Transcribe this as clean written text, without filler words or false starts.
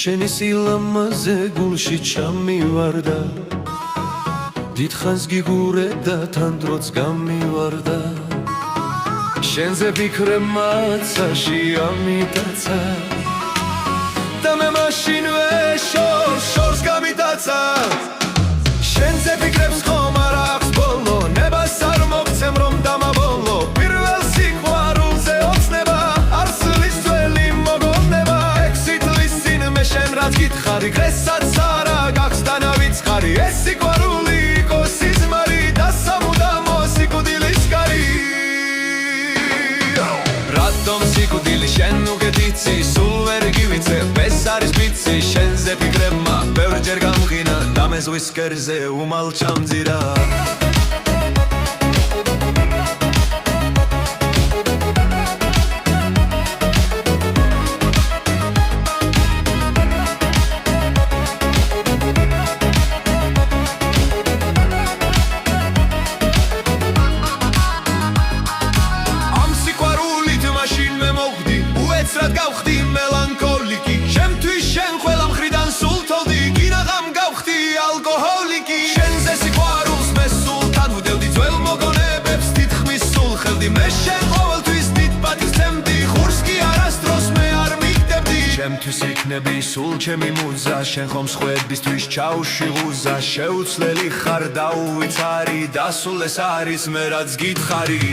შენი სილამაზე გულში ჩამივარდა დიდხანს გიგურე და თან დროც გამივარდა შენზე ფიქრე მაცაში ამიტაცა და მე მაშინვე შორს გამიტაცა შენზე ფიქრებს ხომ არ აქვს ბოლო ნებას არ მოგცემ რომ დამაბოლო პირველ სიყვარულზე ოცნება არსლის ძველი მოგონება ექსიტლის წინ მე შენ რაც გითხარი დღესაც არა გაქვს დანავიწყარი ეს სიყვარული იყო სიზმარი და სამუდამო სიკვდილის კარი რატომ სიკვდილი შენ უგედიცი სულ ვერ გივიცებ ეს არის ვიცი შენზე ფიქრებმა ბევრჯერ გამღინა და მე ზღვის კერზე უმალ ჩამძირა გავხდი მელანქოლიკი შემთვის შენ ყველა მხრიდან სულ თოვდი გინაღამ გავხდი ალკოჰოლიკი შენზე სიყვარულს მე სულთან ვდევდი ძველ მოგონებებს თითქმის სულ ხელდი მე შენ ყოველთვის დიდ პატივს ვცემდი ხურს კი არასდროს მე არ მიგდებდი ჩემთვის იქნები სულ ჩემი მუზა შენ ხომ სხვებისთვის ჩაუში ღუზა შეუცვლელი ხარ და უვიცარი და სულ ეს არის მე რაც გითხარი